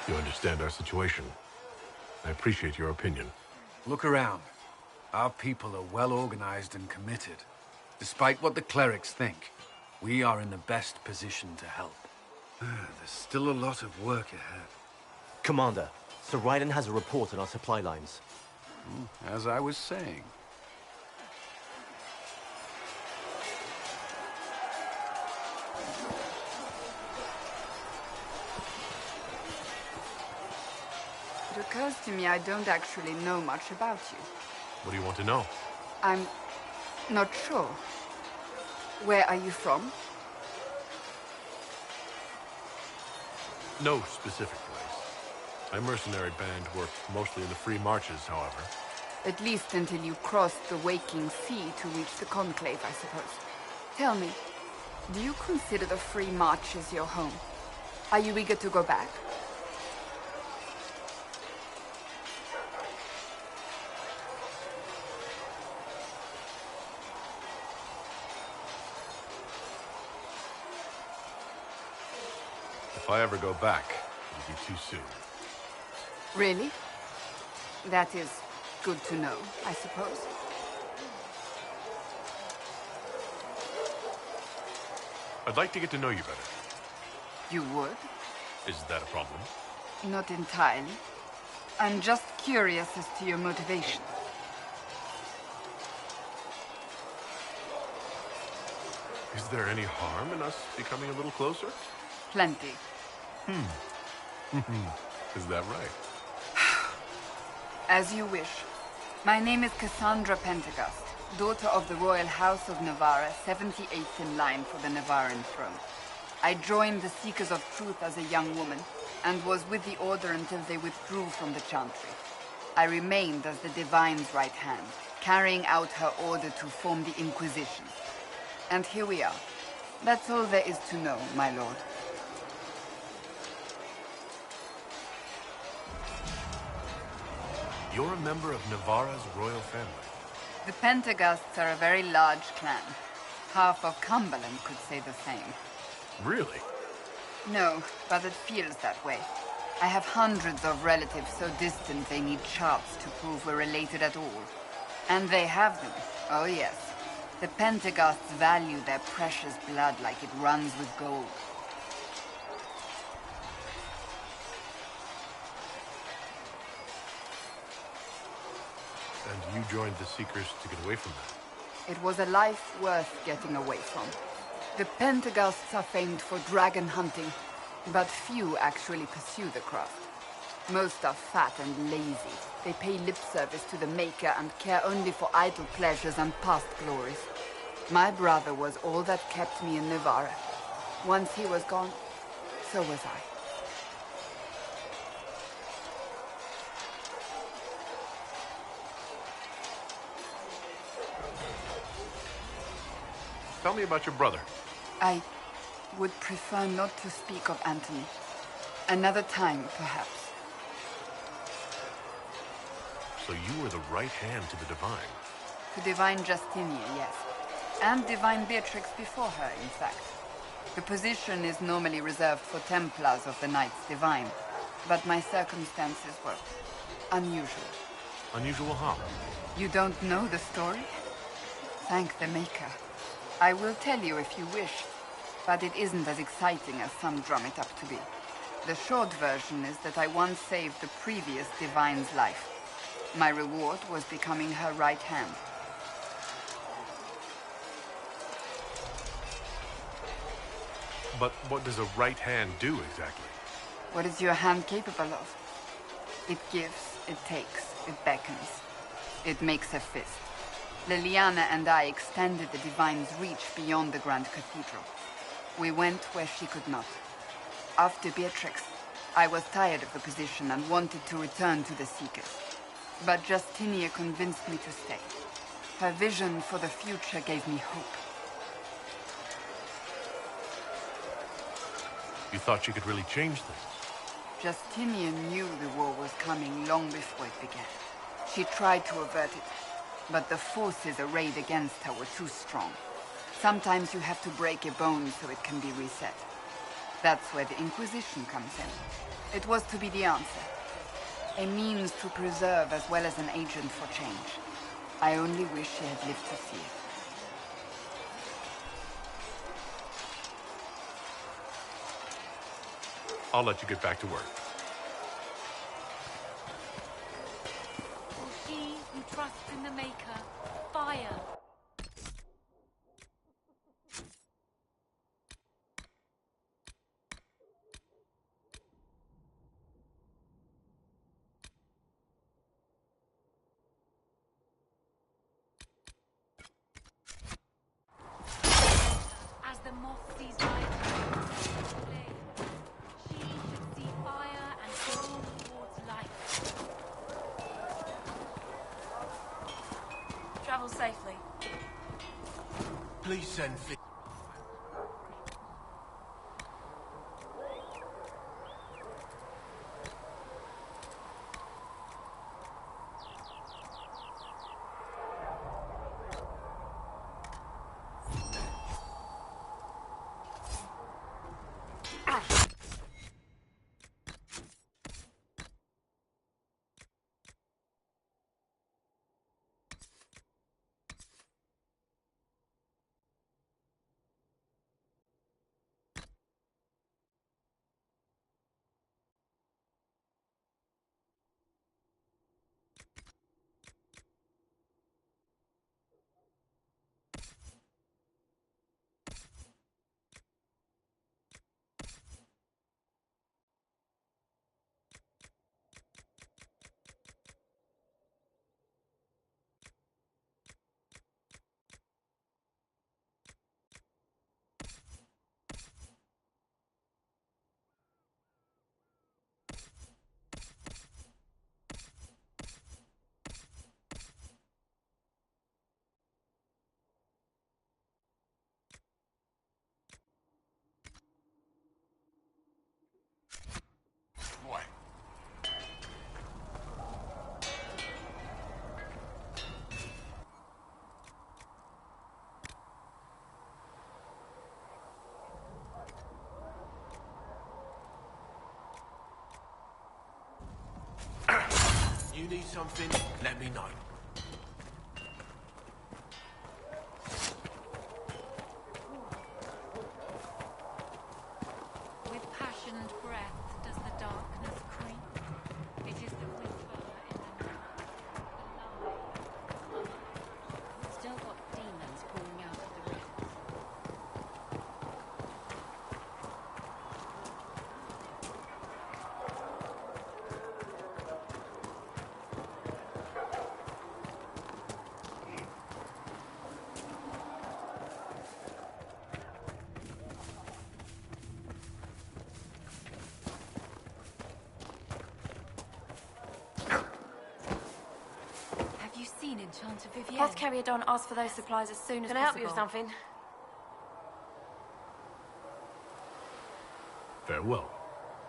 F: You understand our situation. I appreciate your opinion.
A: Look around. Our people are well organized and committed. Despite what the clerics think, we are in the best position to help. There's still a lot of work ahead.
N: Commander, Sir Raiden has a report on our supply lines.
A: As I was saying.
M: It occurs to me I don't actually know much about you.
F: What do you want to know?
M: I'm not sure. Where are you from?
F: No specific place. My mercenary band worked mostly in the free marches, however.
M: At least until you crossed the waking sea to reach the Conclave, I suppose. Tell me, do you consider the free marches your home? Are you eager to go back?
F: If I ever go back, it'll be too soon.
M: Really? That is good to know, I suppose.
F: I'd like to get to know you better.
M: You would?
F: Is that a problem?
M: Not entirely. I'm just curious as to your motivation.
F: Is there any harm in us becoming a little closer?
M: Plenty.
F: Is that right?
M: As you wish. My name is Cassandra Pentegast, daughter of the Royal House of Navarra, 78th in line for the Navarran throne. I joined the Seekers of Truth as a young woman, and was with the Order until they withdrew from the Chantry. I remained as the Divine's right hand, carrying out her order to form the Inquisition. And here we are. That's all there is to know, my lord.
F: You're a member of Navarra's royal family.
M: The Pentegasts are a very large clan. Half of Cumberland could say the same.
F: Really?
M: No, but it feels that way. I have hundreds of relatives so distant they need charts to prove we're related at all. And they have them. Oh yes. The Pentegasts value their precious blood like it runs with gold.
F: And you joined the Seekers to get away from that?
M: It was a life worth getting away from. The Pentegasts are famed for dragon hunting, but few actually pursue the craft. Most are fat and lazy. They pay lip service to the Maker and care only for idle pleasures and past glories. My brother was all that kept me in Navarra. Once he was gone, so was I.
F: Tell me about your brother.
M: I would prefer not to speak of Anthony. Another time, perhaps.
F: So you were the right hand to the Divine.
M: To Divine Justinia, yes. And Divine Beatrix before her, in fact. The position is normally reserved for Templars of the Knights Divine, but my circumstances were unusual.
F: Unusual how?
M: You don't know the story? Thank the Maker. I will tell you if you wish, but it isn't as exciting as some drum it up to be. The short version is that I once saved the previous Divine's life. My reward was becoming her right hand.
F: But what does a right hand do exactly?
M: What is your hand capable of? It gives, it takes, it beckons. It makes a fist. Liliana and I extended the Divine's reach beyond the Grand Cathedral. We went where she could not. After Beatrix, I was tired of the position and wanted to return to the Seekers. But Justinia convinced me to stay. Her vision for the future gave me hope.
F: You thought you could really change things?
M: Justinian knew the war was coming long before it began. She tried to avert it, but the forces arrayed against her were too strong. Sometimes you have to break a bone so it can be reset. That's where the Inquisition comes in. It was to be the answer. A means to preserve as well as an agent for change. I only wish she had lived to see it.
F: I'll let you get back to work.
E: For he who trusts in the Maker, fire. As the moth sees light, she should see fire and go towards light. Travel safely.
Q: Please send You need something? Let me know.
E: With passioned breath does the darkness creep. It is the whisper in the night, the lie. We've still got demons pouring out of the rifts. Have you seen Enchanter Vivienne?
U: Apothecary Don asked for those supplies as soon as
E: Can I help
U: possible.
E: you with something?
F: Farewell.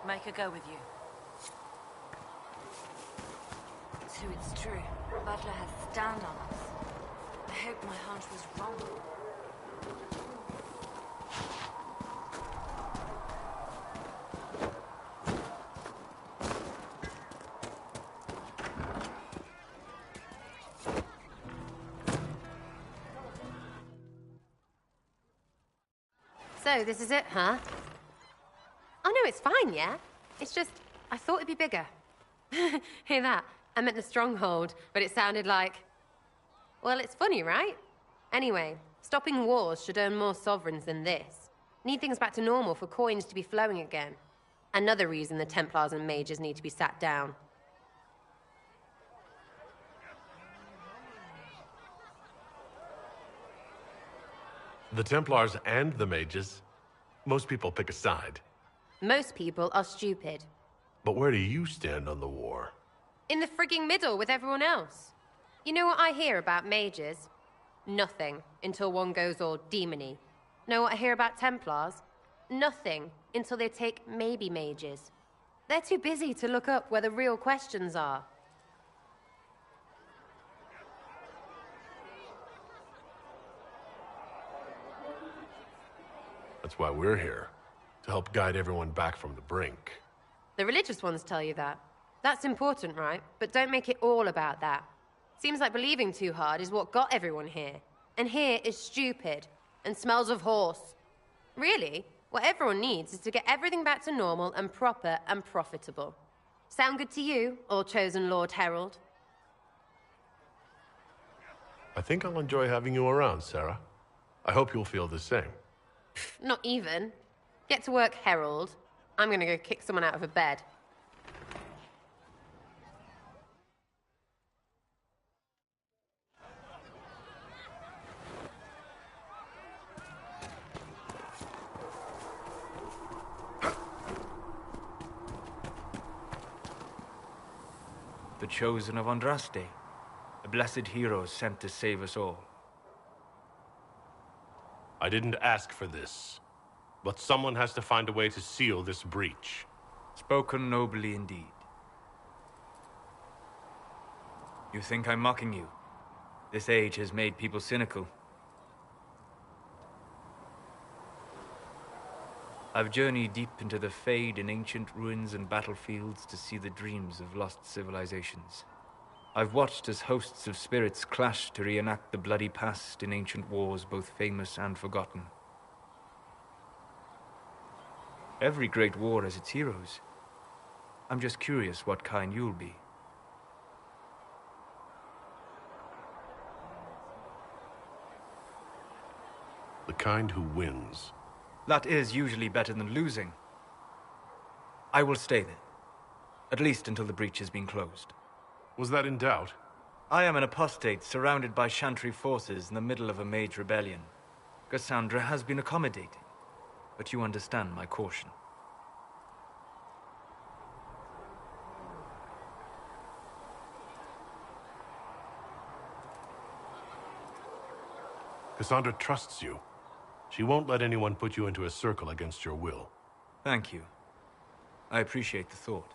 U: Make her go with you.
C: it's true. Butler has stand on us. I hope my hunch was wrong.
I: So, this is it, huh? Oh no, it's fine, yeah? It's just, I thought it'd be bigger. Hear that? I meant the stronghold, but it sounded like... Well, it's funny, right? Anyway, stopping wars should earn more sovereigns than this. Need things back to normal for coins to be flowing again. Another reason the Templars and mages need to be sat down.
F: The Templars and the mages. Most people pick a side.
I: Most people are stupid.
F: But where do you stand on the war?
I: In the frigging middle with everyone else. You know what I hear about mages? Nothing, until one goes all demony. Know what I hear about Templars? Nothing, until they take maybe mages. They're too busy to look up where the real questions are.
F: That's why we're here. To help guide everyone back from the brink.
I: The religious ones tell you that. That's important, right? But don't make it all about that. Seems like believing too hard is what got everyone here. And here is stupid. And smells of horse. Really, what everyone needs is to get everything back to normal and proper and profitable. Sound good to you, all chosen Lord Herald?
F: I think I'll enjoy having you around, Sarah. I hope you'll feel the same.
I: Not even. Get to work, Herald. I'm gonna go kick someone out of a bed.
W: The chosen of Andraste. The blessed heroes sent to save us all.
F: I didn't ask for this, but someone has to find a way to seal this breach.
W: Spoken nobly indeed. You think I'm mocking you? This age has made people cynical. I've journeyed deep into the Fade in ancient ruins and battlefields to see the dreams of lost civilizations. I've watched as hosts of spirits clash to reenact the bloody past in ancient wars, both famous and forgotten. Every great war has its heroes. I'm just curious what kind you'll be.
F: The kind who wins.
W: That is usually better than losing. I will stay then. At least until the breach has been closed.
F: Was that in doubt?
W: I am an apostate surrounded by Chantry forces in the middle of a mage rebellion. Cassandra has been accommodating, but you understand my caution.
F: Cassandra trusts you. She won't let anyone put you into a circle against your will.
W: Thank you. I appreciate the thought.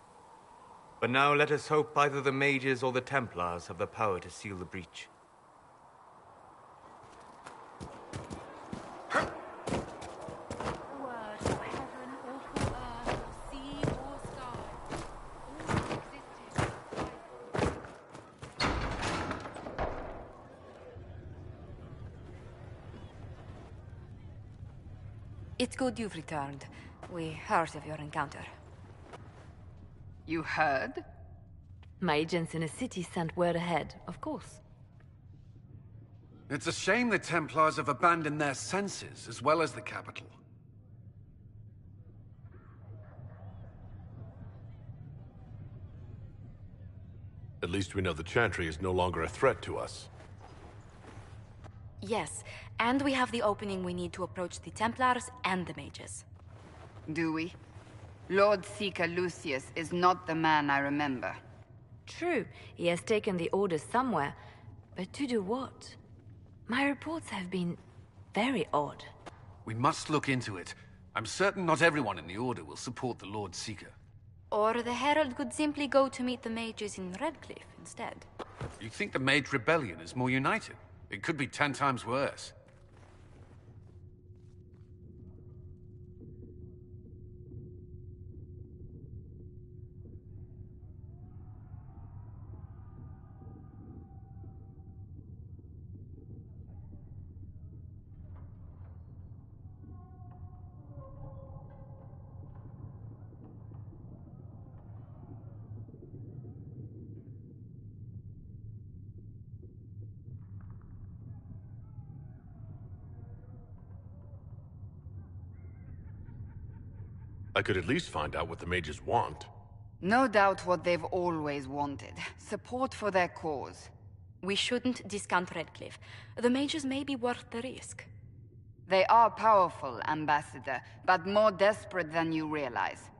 W: But now let us hope either the mages or the Templars have the power to seal the breach.
C: It's good you've returned. We heard of your encounter.
M: You heard?
L: My agents in a city sent word ahead, of course.
A: It's a shame the Templars have abandoned their senses, as well as the capital.
F: At least we know the Chantry is no longer a threat to us.
C: Yes, and we have the opening we need to approach the Templars and the mages.
M: Do we? Lord Seeker Lucius is not the man I remember.
L: True, he has taken the orders somewhere, but to do what? My reports have been very odd.
A: We must look into it. I'm certain not everyone in the Order will support the Lord Seeker.
L: Or the Herald could simply go to meet the mages in Redcliffe instead.
A: You think the Mage Rebellion is more united? It could be 10 times worse.
F: I could at least find out what the mages want.
M: No doubt what they've always wanted. Support for their cause.
L: We shouldn't discount Redcliffe. The mages may be worth the risk.
M: They are powerful, Ambassador, but more desperate than you realize.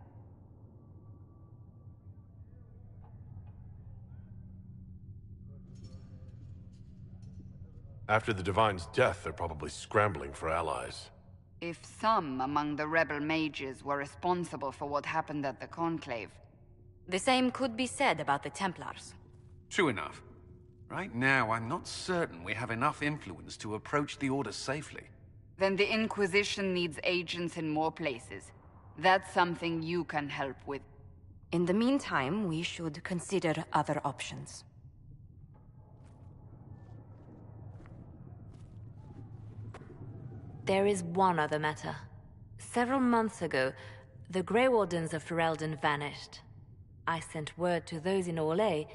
F: After the Divine's death, they're probably scrambling for allies.
M: If some among the rebel mages were responsible for what happened at the Conclave.
L: The same could be said about the Templars.
A: True enough. Right now, I'm not certain we have enough influence to approach the Order safely.
M: Then the Inquisition needs agents in more places. That's something you can help with.
L: In the meantime, we should consider other options. There is one other matter. Several months ago, the Grey Wardens of Ferelden vanished. I sent word to those in Orlais,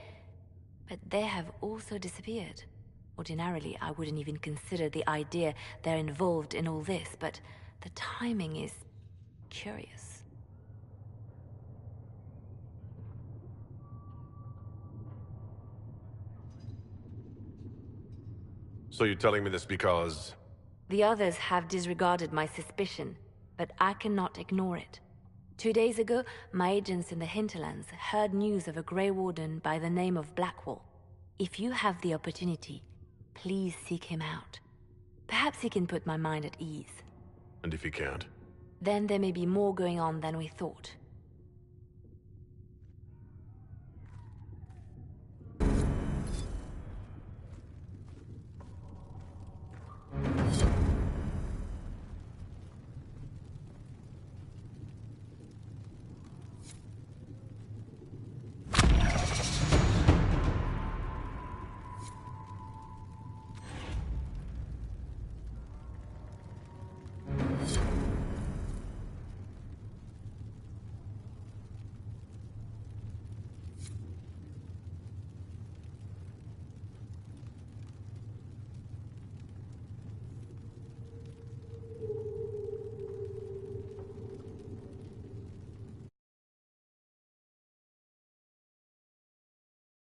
L: but they have also disappeared. Ordinarily, I wouldn't even consider the idea they're involved in all this, but the timing is curious.
F: So you're telling me this because...
L: The others have disregarded my suspicion, but I cannot ignore it. 2 days ago, my agents in the hinterlands heard news of a Grey Warden by the name of Blackwall. If you have the opportunity, please seek him out. Perhaps he can put my mind at ease.
F: And if he can't?
L: Then there may be more going on than we thought.